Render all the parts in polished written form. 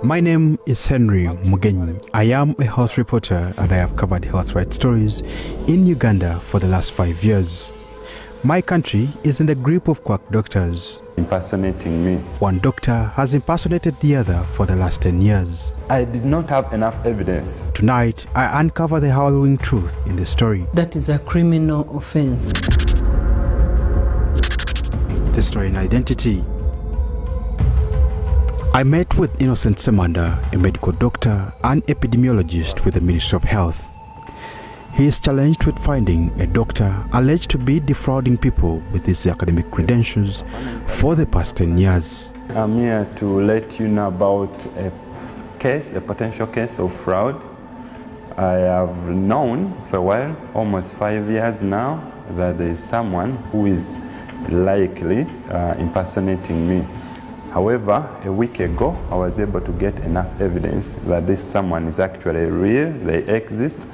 My name is Henry Mugenyi. I am a health reporter and I have covered health rights stories in Uganda for the last 5 years. My country is in the grip of quack doctors. Impersonating me. One doctor has impersonated the other for the last 10 years. I did not have enough evidence. Tonight, I uncover the harrowing truth in the story. That is a criminal offense. The story and identity. I met with Innocent Ssemanda, a medical doctor and epidemiologist with the Ministry of Health. He is challenged with finding a doctor alleged to be defrauding people with his academic credentials for the past 10 years. I'm here to let you know about a potential case of fraud. I have known for a while, almost 5 years now, that there is someone who is likely impersonating me. However, a week ago, I was able to get enough evidence that this someone is actually real, they exist,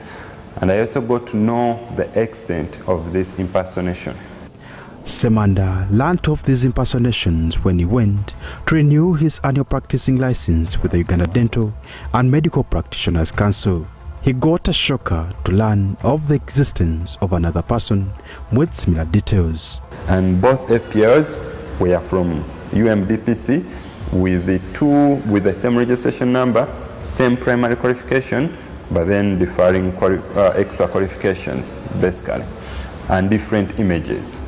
and I also got to know the extent of this impersonation. Ssemanda learnt of these impersonations when he went to renew his annual practicing license with the Uganda Dental and Medical Practitioners Council. He got a shocker to learn of the existence of another person with similar details. And both APRs were from UMDPC with the same registration number, same primary qualification, but then differing extra qualifications basically, and different images.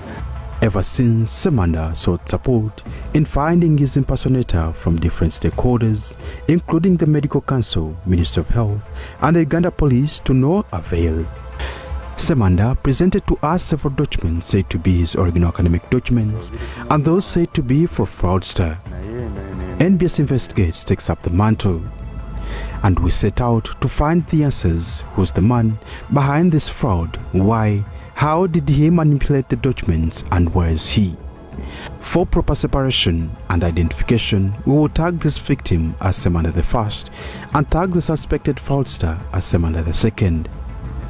Ever since, Ssemanda sought support in finding his impersonator from different stakeholders, including the Medical Council, Ministry of Health, and the Uganda Police, to no avail. Ssemanda presented to us several documents said to be his original academic documents and those said to be for fraudster. NBS Investigates takes up the mantle, and we set out to find the answers. Who's the man behind this fraud? Why? How did he manipulate the documents, and where is he? For proper separation and identification, we will tag this victim as Ssemanda the First and tag the suspected fraudster as Ssemanda the Second.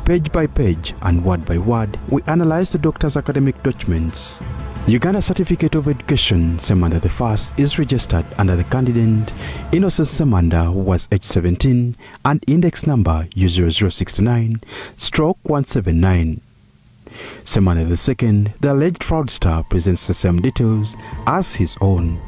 Page by page and word by word, we analyze the doctor's academic documents. Uganda Certificate of Education Ssemanda the First is registered under the candidate Innocent Ssemanda, who was age 17, and index number U0069/179. Ssemanda the Second, the alleged fraudster, presents the same details as his own.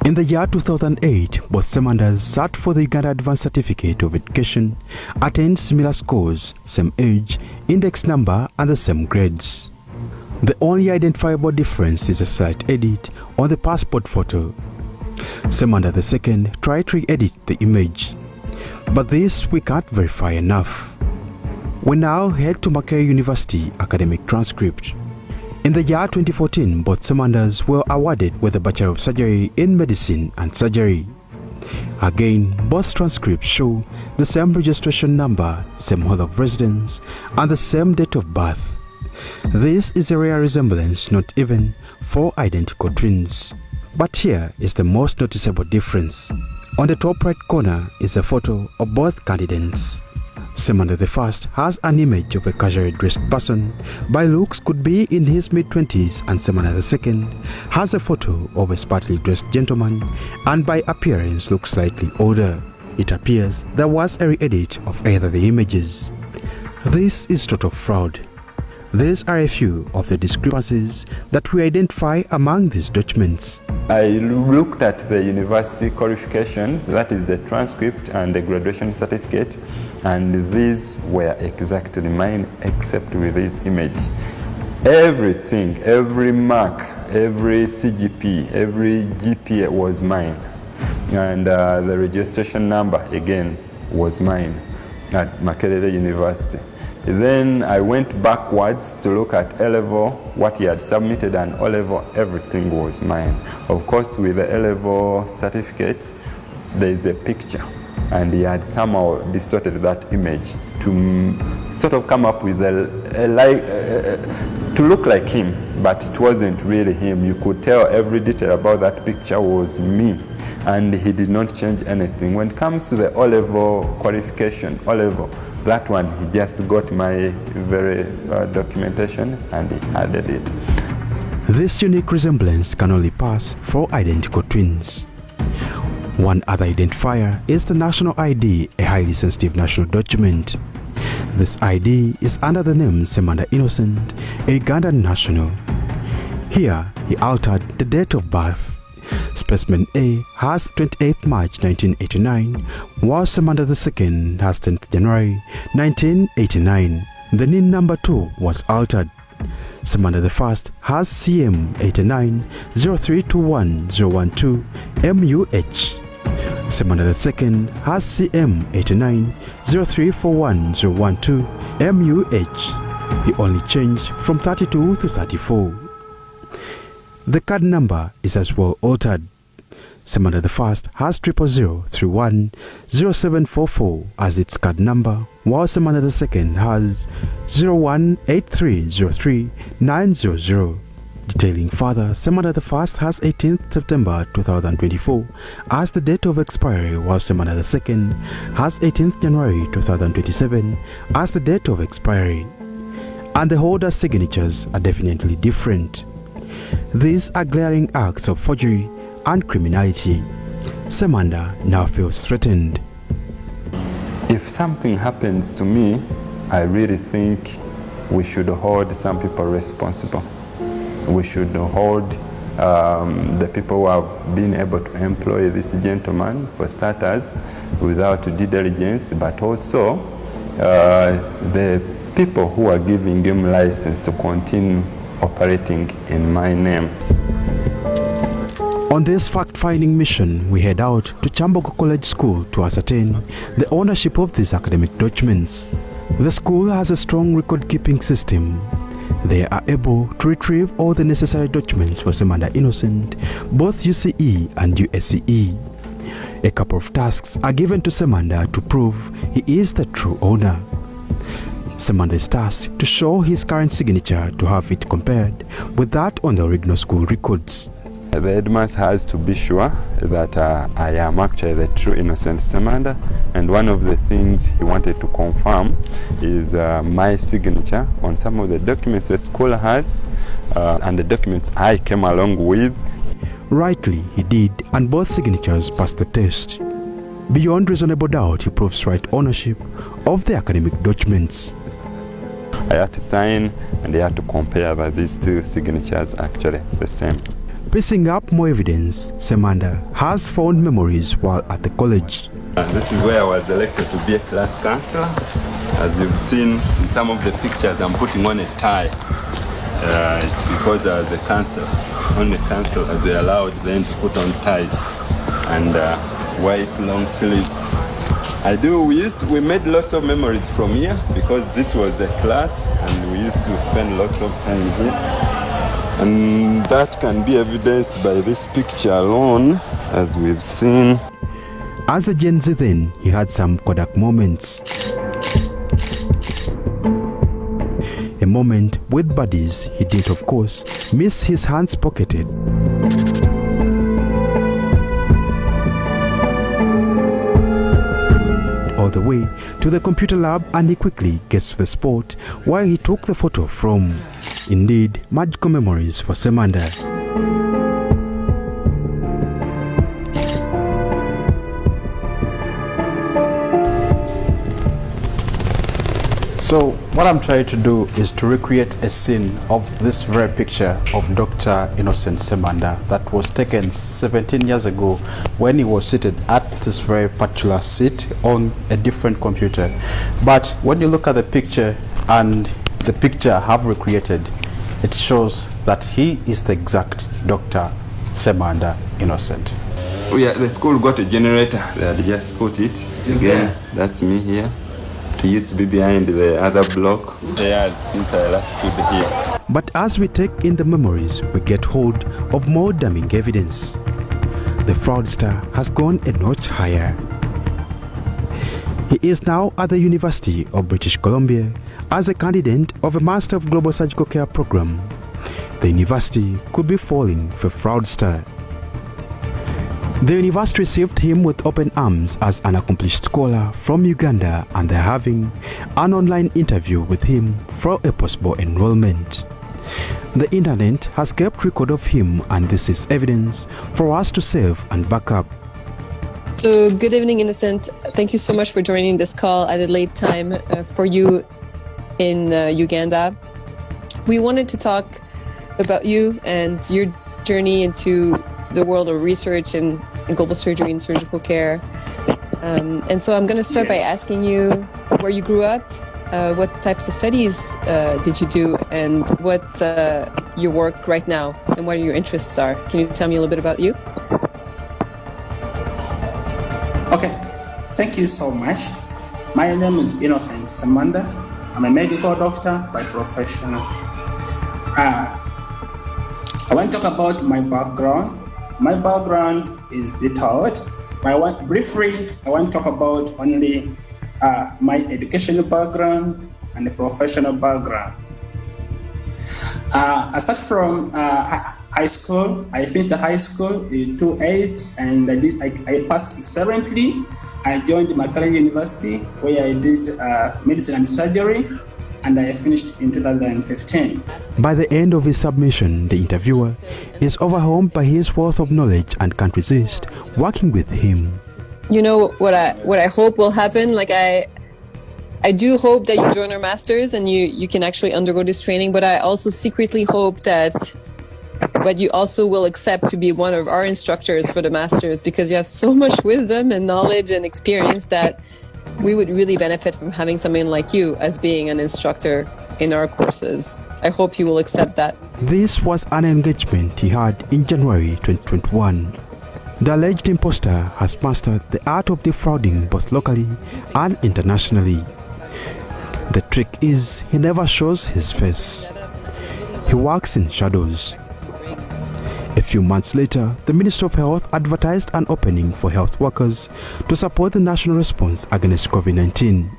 In the year 2008, both Ssemandas sat for the Uganda Advanced Certificate of Education, attained similar scores, same age, index number, and the same grades. The only identifiable difference is a slight edit on the passport photo. Ssemanda the Second tried to edit the image, but this we can't verify enough. We now head to Makerere University academic transcript. In the year 2014, both Ssemandas were awarded with a Bachelor of Surgery in Medicine and Surgery. Again, both transcripts show the same registration number, same hall of residence, and the same date of birth. This is a rare resemblance, not even for identical twins. But here is the most noticeable difference. On the top right corner is a photo of both candidates. Ssemanda the First has an image of a casually dressed person, by looks could be in his mid-20s, and Ssemanda the Second has a photo of a smartly dressed gentleman and by appearance looks slightly older. It appears there was a re-edit of either the images. This is total fraud. These are a few of the discrepancies that we identify among these documents. I looked at the university qualifications, that is the transcript and the graduation certificate, and these were exactly mine except with this image. Everything, every mark, every CGP, every GPA was mine. And the registration number again was mine at Makerere University. Then I went backwards to look at A-level, what he had submitted, and O-level, everything was mine. Of course, with the A-level certificate, there is a picture, and he had somehow distorted that image to sort of come up with to look like him, but it wasn't really him. You could tell every detail about that picture was me, and he did not change anything. When it comes to the O-level qualification, O-level, that one, he just got my very documentation and he added it. This unique resemblance can only pass for identical twins. One other identifier is the national ID, a highly sensitive national document. This ID is under the name Ssemanda Innocent, a Ugandan national. Here, he altered the date of birth. Specimen A has 28th March 1989, while Ssemanda II has 10th January 1989. The NIN number 2 was altered. Ssemanda I has CM 89 0321 012 MUH. Ssemanda II has CM 89 0341 012 MUH. He only changed from 32 to 34. The card number is as well altered. Ssemanda I has 00031 0744 as its card number, while Ssemanda II has 018303 900. Detailing further, Ssemanda I has 18th September 2024 as the date of expiry, while Ssemanda II has 18th January 2027 as the date of expiry. And the holder's signatures are definitely different. These are glaring acts of forgery and criminality. Ssemanda now feels threatened. If something happens to me, I really think we should hold some people responsible. We should hold the people who have been able to employ this gentleman, for starters, without due diligence, but also the people who are giving him license to continue operating in my name. On this fact-finding mission, we head out to Chambogo College School to ascertain the ownership of these academic documents. The school has a strong record-keeping system. They are able to retrieve all the necessary documents for Ssemanda Innocent, both UCE and USCE. A couple of tasks are given to Ssemanda to prove he is the true owner. Ssemanda is tasked to show his current signature to have it compared with that on the original school records. The headmaster has to be sure that I am actually the true innocent Ssemanda, and one of the things he wanted to confirm is my signature on some of the documents the school has and the documents I came along with. Rightly, he did, and both signatures passed the test. Beyond reasonable doubt, he proves right ownership of the academic documents. I had to sign and I had to compare that these two signatures are actually the same. Piecing up more evidence, Ssemanda has fond memories while at the college. This is where I was elected to be a class councillor. As you've seen in some of the pictures, I'm putting on a tie. It's because I was a councillor. Only councillors were allowed then to put on ties and white long sleeves. We made lots of memories from here because this was a class and we used to spend lots of time here. And that can be evidenced by this picture alone, as we've seen. As a Gen Z then, he had some Kodak moments. A moment with buddies he did, of course, miss his hands pocketed. All the way to the computer lab, and he quickly gets to the spot where he took the photo from. Indeed, magical memories for Ssemanda. So what I'm trying to do is to recreate a scene of this very picture of Dr. Innocent Ssemanda that was taken 17 years ago when he was seated at this very particular seat on a different computer. But when you look at the picture and the picture I have recreated, it shows that he is the exact Dr. Ssemanda Innocent. Oh yeah, the school got a generator. They had just put it. Again, that's me here. It used to be behind the other block. Yeah, since I last stood here. But as we take in the memories, we get hold of more damning evidence. The fraudster has gone a notch higher. He is now at the University of British Columbia as a candidate of a Master of Global Surgical Care program. The university could be falling for fraudster. The university received him with open arms as an accomplished scholar from Uganda, and they're having an online interview with him for a possible enrollment. The internet has kept record of him, and this is evidence for us to save and back up. So good evening, Innocent. Thank you so much for joining this call at a late time for you in Uganda. We wanted to talk about you and your journey into the world of research in global surgery and surgical care. And so I'm going to start by asking you where you grew up, what types of studies did you do, and what's your work right now, and what your interests are. Can you tell me a little bit about you? Okay, thank you so much. My name is Innocent Ssemanda. I'm a medical doctor by profession. I want to talk about my background. My background is detailed. I want to talk about only my educational background and the professional background. I start from high school. I finished the high school in 2008, and I passed excellently. I joined Makerere University, where I did medicine and surgery, and I finished in 2015. By the end of his submission, the interviewer is overwhelmed by his wealth of knowledge and can't resist working with him. You know what I hope will happen? Like I do hope that you join our masters and you can actually undergo this training, but I also secretly hope that you also will accept to be one of our instructors for the masters, because you have so much wisdom and knowledge and experience that we would really benefit from having someone like you as being an instructor in our courses. I hope you will accept that. This was an engagement he had in January 2021. The alleged imposter has mastered the art of defrauding both locally and internationally. The trick is he never shows his face. He works in shadows. A few months later, the Ministry of Health advertised an opening for health workers to support the national response against COVID-19.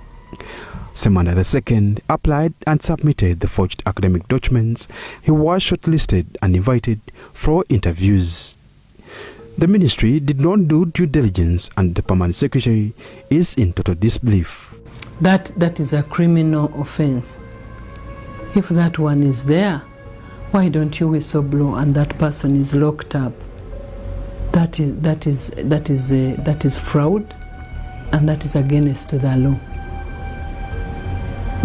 Ssemanda II applied and submitted the forged academic documents. He was shortlisted and invited for interviews. The ministry did not do due diligence, and the permanent secretary is in total disbelief. That is a criminal offense. If that one is there, why don't you whistleblow and that person is locked up? That is fraud, and that is against the law.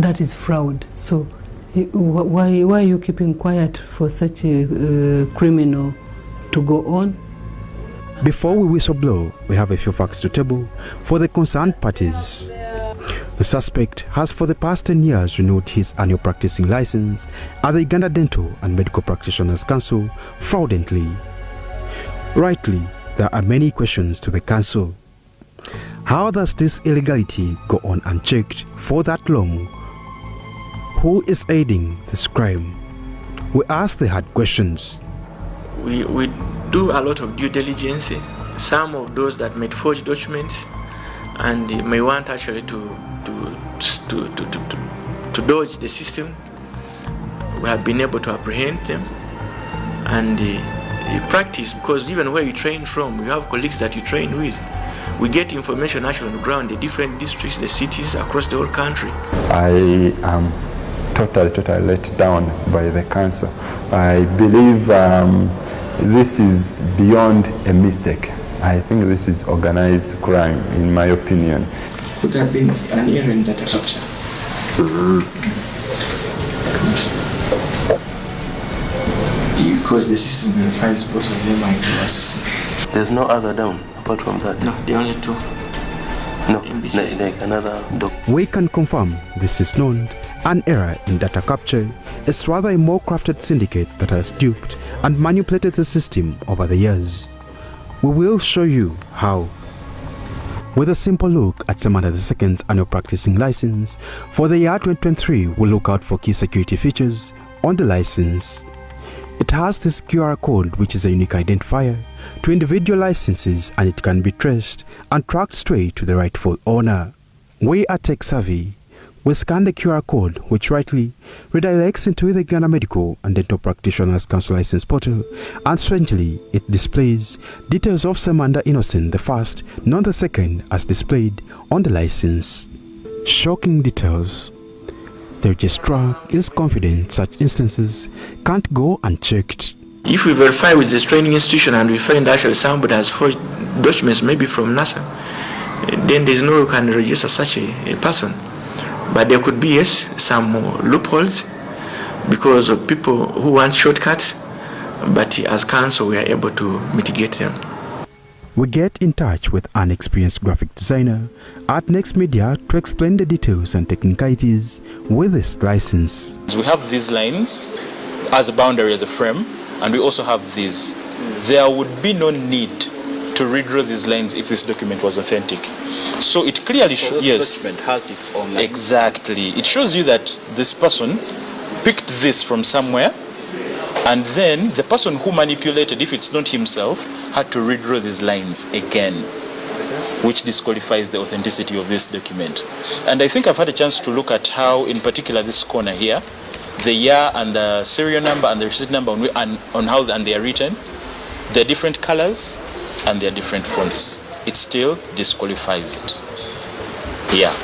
That is fraud. So why are you keeping quiet for such a criminal to go on? Before we whistleblow, we have a few facts to table for the concerned parties. The suspect has for the past 10 years renewed his annual practicing license at the Uganda Dental and Medical Practitioners Council fraudulently. Rightly, there are many questions to the council. How does this illegality go on unchecked for that long? Who is aiding this crime? We ask the hard questions. We do a lot of due diligence. Some of those that made forged documents and may want actually to dodge the system, we have been able to apprehend them. And you practice, because even where you train from, you have colleagues that you train with. We get information actually on the ground, the different districts, the cities across the whole country. I am totally let down by the council. I believe this is beyond a mistake. I think this is organized crime, in my opinion. Could have been an error in data capture. Because the system verifies both of them and your system. There's no other down apart from that? No, the only two. No, like another dog. We can confirm this is known an error in data capture. Is rather a more crafted syndicate that has duped and manipulated the system over the years. We will show you how. With a simple look at Ssemanda II's annual practicing license, for the year 2023, we'll look out for key security features on the license. It has this QR code, which is a unique identifier to individual licenses, and it can be traced and tracked straight to the rightful owner. We are tech savvy. We scan the QR code, which rightly redirects into the Uganda Medical and Dental Practitioners Council license portal, and strangely, it displays details of Ssemanda Innocent I, not the second, as displayed on the license. Shocking details. The registrar is confident such instances can't go unchecked. If we verify with this training institution and we find actually somebody has forged documents, maybe from NASA, then there's no way we can register such a person. But there could be, yes, some loopholes because of people who want shortcuts, but as council we are able to mitigate them. We get in touch with an experienced graphic designer at Next Media to explain the details and technicalities with this license. We have these lines as a boundary, as a frame, and we also have these. There would be no need to redraw these lines if this document was authentic. So it clearly shows, yes, document has its own lines. Exactly. It shows you that this person picked this from somewhere, and then the person who manipulated, if it's not himself, had to redraw these lines again, which disqualifies the authenticity of this document. And I think I've had a chance to look at how, in particular, this corner here, the year and the serial number and the receipt number on how they are written, they're different colors and they're different fonts. It still disqualifies it. Yeah.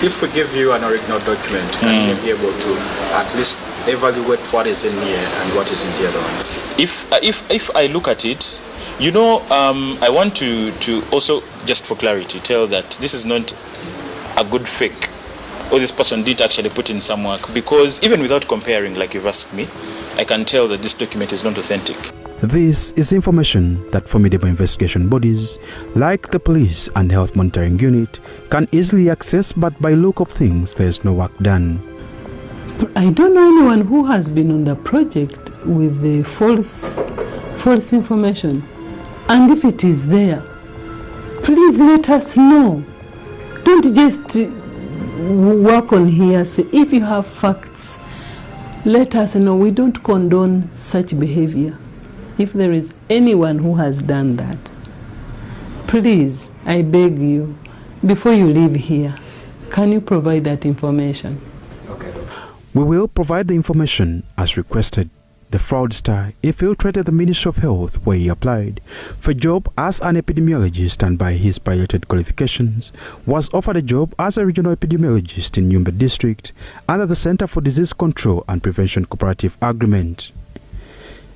If we give you an original document, can you be able to at least evaluate what is in here and what is in the other one? If I look at it, you know, I want to also, just for clarity, tell that this is not a good fake, or this person did actually put in some work, because even without comparing, like you've asked me, I can tell that this document is not authentic. This is information that formidable investigation bodies like the Police and Health Monitoring Unit can easily access, but by look of things, there's no work done. I don't know anyone who has been on the project with the false information. And if it is there, please let us know. Don't just work on hearsay. If you have facts, let us know. We don't condone such behavior. If there is anyone who has done that, please, I beg you, before you leave here, can you provide that information? Okay. We will provide the information as requested. The fraudster infiltrated the Ministry of Health where he applied for a job as an epidemiologist, and by his piloted qualifications was offered a job as a regional epidemiologist in Nyumba District under the Center for Disease Control and Prevention Cooperative Agreement,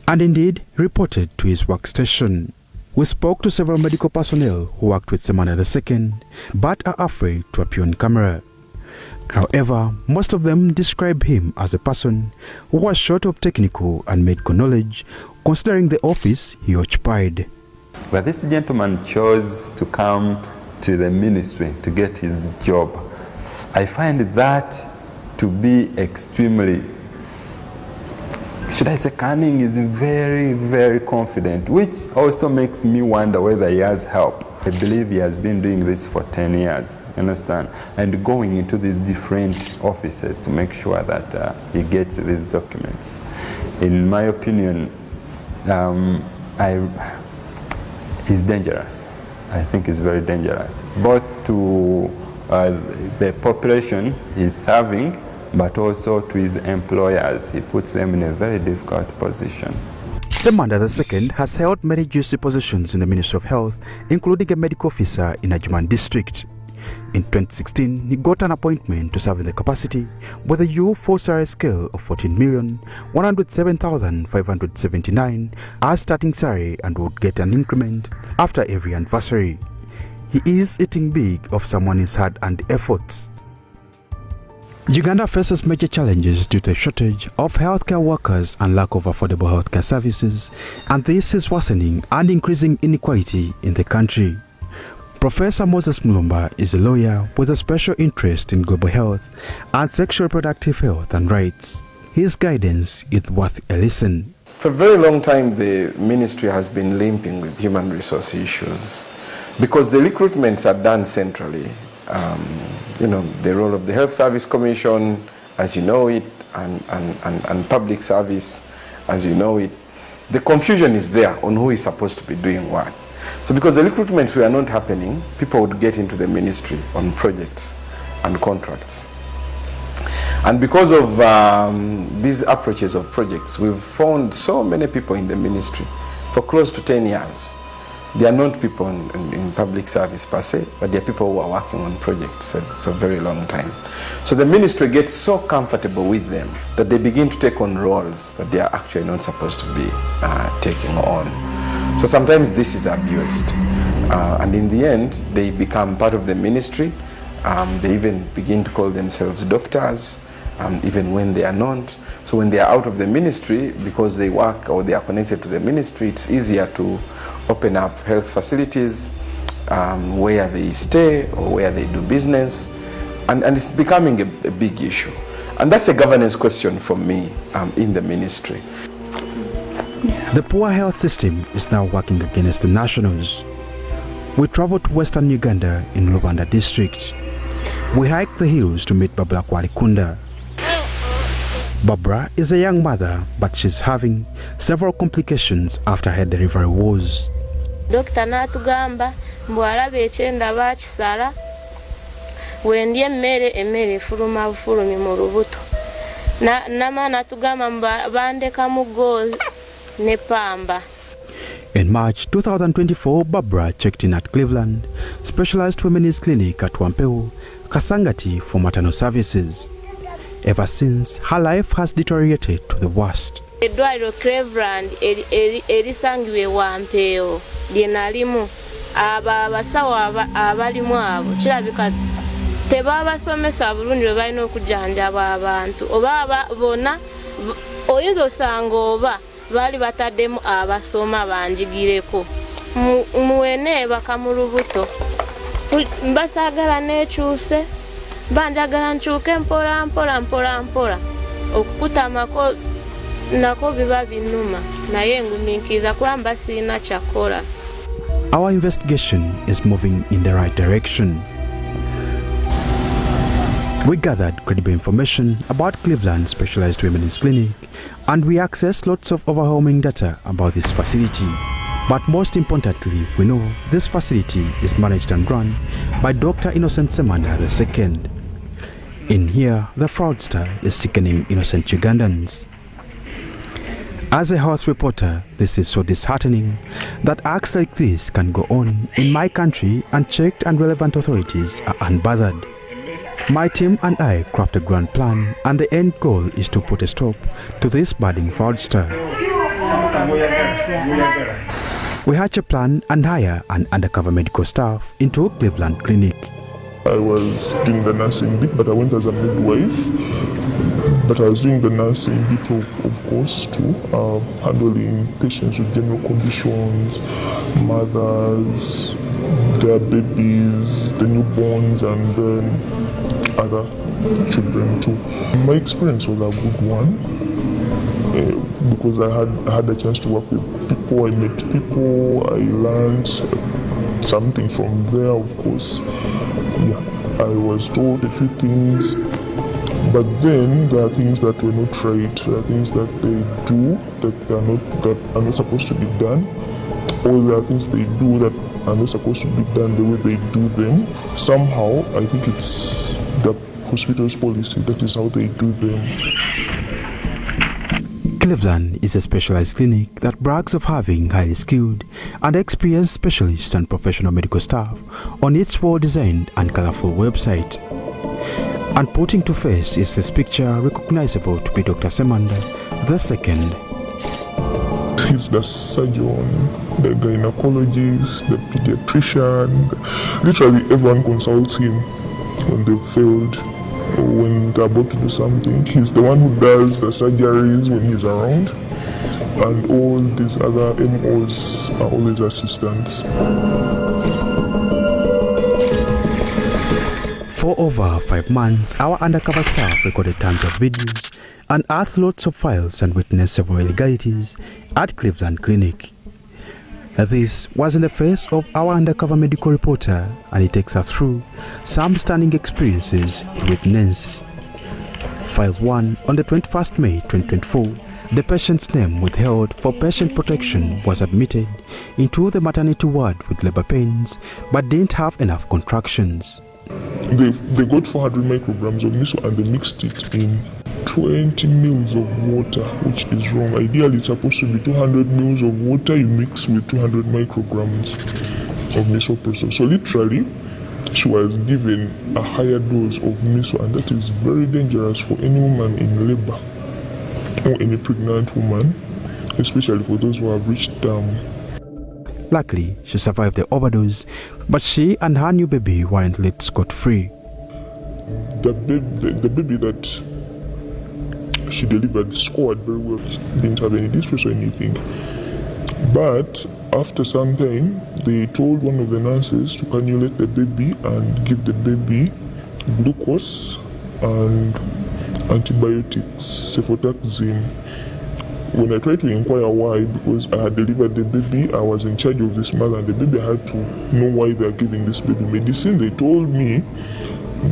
and indeed reported to his workstation. We spoke to several medical personnel who worked with Ssemanda II but are afraid to appear on camera. However, most of them describe him as a person who was short of technical and medical knowledge, considering the office he occupied. But this gentleman chose to come to the ministry to get his job. I find that to be extremely, should I say, cunning, is very, very confident, which also makes me wonder whether he has help. I believe he has been doing this for 10 years, understand, and going into these different offices to make sure that he gets these documents. In my opinion, he's dangerous. I think he's very dangerous, both to the population he's serving, but also to his employers. He puts them in a very difficult position. Ssemanda II has held many juicy positions in the Ministry of Health, including a medical officer in Ajuman District. In 2016, he got an appointment to serve in the capacity with a U4 salary scale of 14,107,579 as starting salary, and would get an increment after every anniversary. He is eating big of someone's hard-earned efforts. Uganda faces major challenges due to a shortage of healthcare workers and lack of affordable healthcare services, and this is worsening and increasing inequality in the country. Professor Moses Mulumba is a lawyer with a special interest in global health and sexual reproductive health and rights. His guidance is worth a listen. For a very long time, the ministry has been limping with human resource issues because the recruitments are done centrally. You know, the role of the Health Service Commission, as you know it, and public service, as you know it. The confusion is there on who is supposed to be doing what. So because the recruitments were not happening, people would get into the ministry on projects and contracts. And because of these approaches of projects, we've found so many people in the ministry for close to 10 years. They are not people in public service per se, but they are people who are working on projects for a very long time. So the ministry gets so comfortable with them that they begin to take on roles that they are actually not supposed to be taking on. So sometimes this is abused. And in the end, they become part of the ministry. They even begin to call themselves doctors, even when they are not. So when they are out of the ministry, because they work or they are connected to the ministry, it's easier to open up health facilities where they stay or where they do business. And it's becoming a big issue. And that's a governance question for me in the ministry. The poor health system is now working against the nationals. We traveled to western Uganda in Ssemanda district. We hiked the hills to meet Barbara Kwarikunda. Barbara is a young mother, but she's having several complications after her delivery woes. Dr. Natugamba, mbwala bechenda bachisala, wendye emmere fuluma fulumi mu lubuto. Nama natugamba bandeka mugozi ne pamba. In March 2024, Barbara checked in at Cleveland Specialized Women's Clinic at Wampeo, Kasangati for maternal services. Ever since, her life has deteriorated to the worst. Edwaliro Cleveland erisangiwe Wampeo lyenalimu abasawo abalimu abo kirabika tebabasomesa bulungi bwe balina okujanjaba abantu oba bonna oyinza osanga oba bali bataddemu abasoma banjigireko muwene bakamu lubuto mbasagala nekyuse banjagala nkyuke mpola okukutamako nako biba binuma naye ngumiikiriza kulamba sirina kyakola. Our investigation is moving in the right direction. We gathered credible information about Cleveland Specialized Women's Clinic, and we accessed lots of overwhelming data about this facility. But most importantly, we know this facility is managed and run by Dr. Innocent Ssemanda II. In here, the fraudster is sickening innocent Ugandans. As a health reporter, this is so disheartening that acts like this can go on in my country unchecked and relevant authorities are unbothered. My team and I craft a grand plan, and the end goal is to put a stop to this budding fraudster. We hatch a plan and hire an undercover medical staff into Cleveland Clinic. I was doing the nursing bit, but I went as a midwife. But I was doing the nursing bit, of course, too, handling patients with general conditions, mothers, their babies, the newborns, and then other children too. My experience was a good one because I had a chance to work with people, I met people, I learned something from there, of course. Yeah, I was told a few things, but then there are things that were not right. There are things that they do that are not supposed to be done, or there are things they do that are not supposed to be done the way they do them. Somehow, I think it's the hospital's policy, that is how they do them. Cleveland is a specialized clinic that brags of having highly skilled and experienced specialists and professional medical staff on its well-designed and colorful website. And putting to face is this picture recognizable to be Dr. Ssemanda II. He's the surgeon, the gynecologist, the pediatrician. Literally everyone consults him when they've failed or when they're about to do something. He's the one who does the surgeries when he's around. And all these other MOs are always assistants. For over 5 months, our undercover staff recorded tons of videos and earthed lots of files and witnessed several illegalities at Cleveland Clinic. This was in the face of our undercover medical reporter, and he takes us through some stunning experiences he witnessed. File 1, on the 21st May 2024, the patient's name withheld for patient protection was admitted into the maternity ward with labor pains but didn't have enough contractions. They got 400 micrograms of miso and they mixed it in 20 mils of water, which is wrong. Ideally, it's supposed to be 200 mils of water you mix with 200 micrograms of misoprostol. So literally, she was given a higher dose of miso, and that is very dangerous for any woman in labor or any pregnant woman, especially for those who have reached term. Luckily, she survived the overdose, but she and her new baby weren't let scot-free. The baby that she delivered scored very well. She didn't have any distress or anything. But after some time, they told one of the nurses to cannulate the baby and give the baby glucose and antibiotics, cefotaxime. When I tried to inquire why, because I had delivered the baby, I was in charge of this mother, and the baby had to know why they are giving this baby medicine. They told me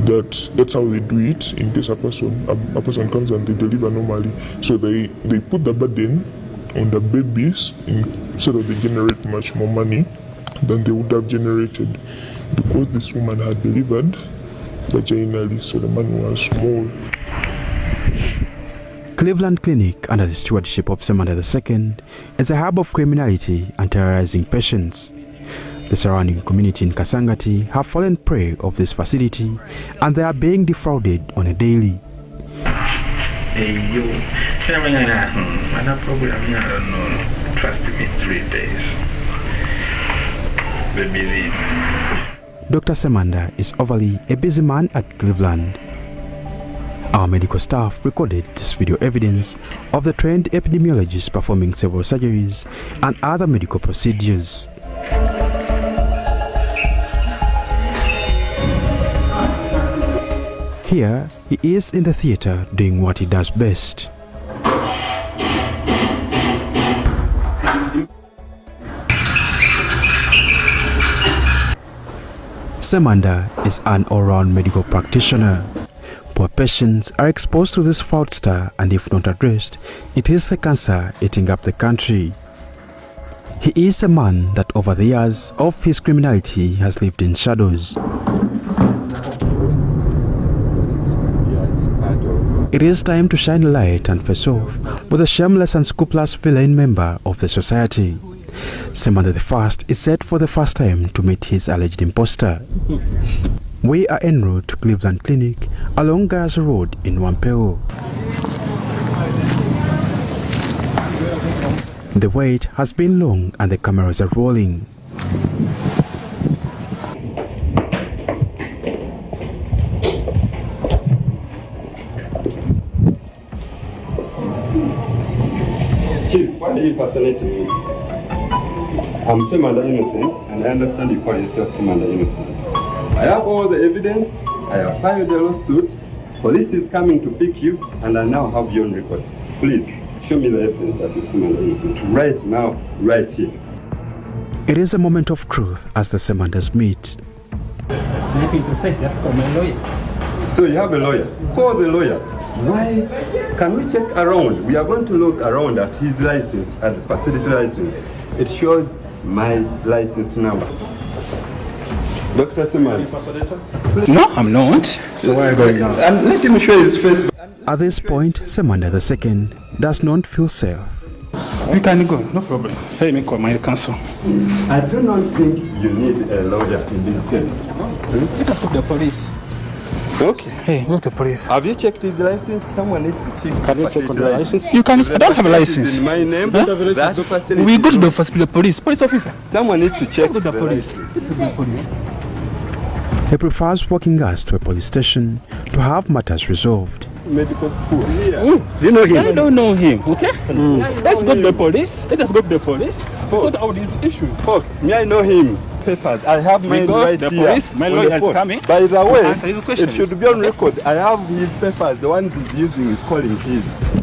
that that's how they do it in case a person comes and they deliver normally. So they put the burden on the babies so that they generate much more money than they would have generated, because this woman had delivered vaginally, so the money was small. Cleveland Clinic, under the stewardship of Ssemanda II, is a hub of criminality and terrorizing patients. The surrounding community in Kasangati have fallen prey of this facility, and they are being defrauded on a daily. Trust me, 3 days. Baby. Dr. Ssemanda is overly a busy man at Cleveland. Our medical staff recorded this video evidence of the trained epidemiologists performing several surgeries and other medical procedures. Here, he is in the theater doing what he does best. Ssemanda is an all-round medical practitioner. Poor patients are exposed to this fraudster, and if not addressed, it is the cancer eating up the country. He is a man that over the years of his criminality has lived in shadows. It is time to shine a light and face off with a shameless and scrupulous villain member of the society. Ssemanda I is set for the first time to meet his alleged imposter. We are en route to Cleveland Clinic along Gaza Road in Wampeo. The wait has been long and the cameras are rolling. Chief, why are you impersonating me? I'm Ssemanda Innocent, and I understand you call yourself Ssemanda Innocent. I have all the evidence, I have filed a lawsuit, police is coming to pick you, and I now have you on record. Please, show me the evidence that you're Ssemanda Innocent. Right now, right here. It is a moment of truth as the Ssemandas meet. Nothing to say, just call my lawyer. So you have a lawyer. Call the lawyer. Why? Can we check around? We are going to look around at his license, at the facility license. It shows my license number. Dr. Ssemanda. No, I'm not. So why are you going now? And let him show his face. At this point, Ssemanda II does not feel safe. We can go, no problem. Let me call my counsel. I do not think you need a lawyer in this case. Let us call the police. Okay. Hey, look the police. Have you checked his license? Someone needs to check. Can you check on the license? You can. I don't have a license. In my name. Huh? We go to the police officer. Someone needs to check. Go to the police. He prefers walking us to a police station to have matters resolved. Medical school. Yeah. Do you know him? I don't know him. Okay. Let's go to the police. Let us go to the police. Sort out these issues. Folks, may I know him? Papers. I have mine right the here. Police. My lawyer is coming. By the way, it should be on record. I have his papers. The ones he's using is calling his.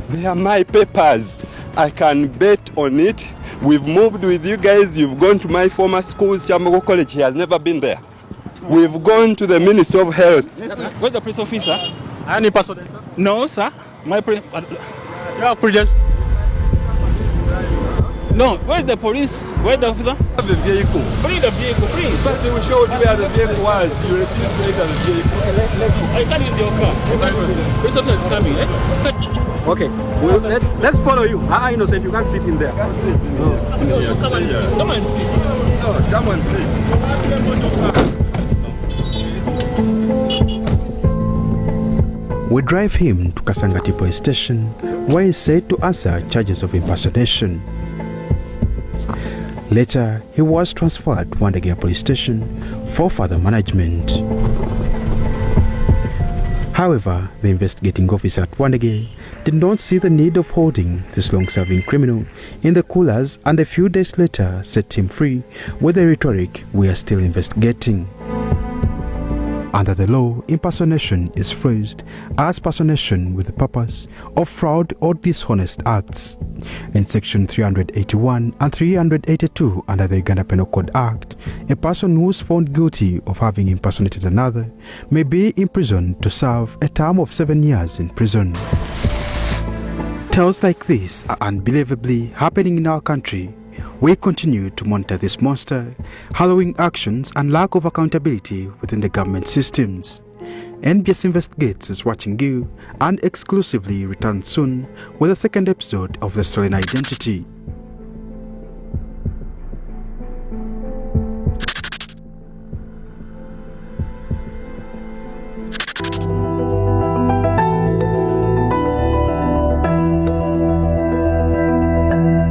They are my papers. I can bet on it. We've moved with you guys. You've gone to my former school, Chambogo College. He has never been there. We've gone to the Ministry of Health. Where's the police officer? Any person? No, sir. My No, where's the police? Where's the officer? Have the vehicle. Bring the vehicle, bring. But they will show you where the vehicle was. You refuse to enter the vehicle. I can't use your car. Police officer is coming, eh? Okay, well, let's follow you. Innocent, you can't sit in there. No, come and sit. Come and sit. No, someone sit. We drive him to Kasangati police station, where he is said to answer charges of impersonation. Later, he was transferred to Wandegea police station for further management. However, the investigating officer at Wandegea did not see the need of holding this long-serving criminal in the coolers, and a few days later set him free with the rhetoric, "We are still investigating." Under the law, impersonation is phrased as personation with the purpose of fraud or dishonest acts. In Section 381 and 382 under the Uganda Penal Code Act, a person who is found guilty of having impersonated another may be imprisoned to serve a term of 7 years in prison. Tales like this are unbelievably happening in our country. We continue to monitor this monster, hallowing actions and lack of accountability within the government systems. NBS Investigates is watching you and exclusively returns soon with a second episode of The Stolen Identity.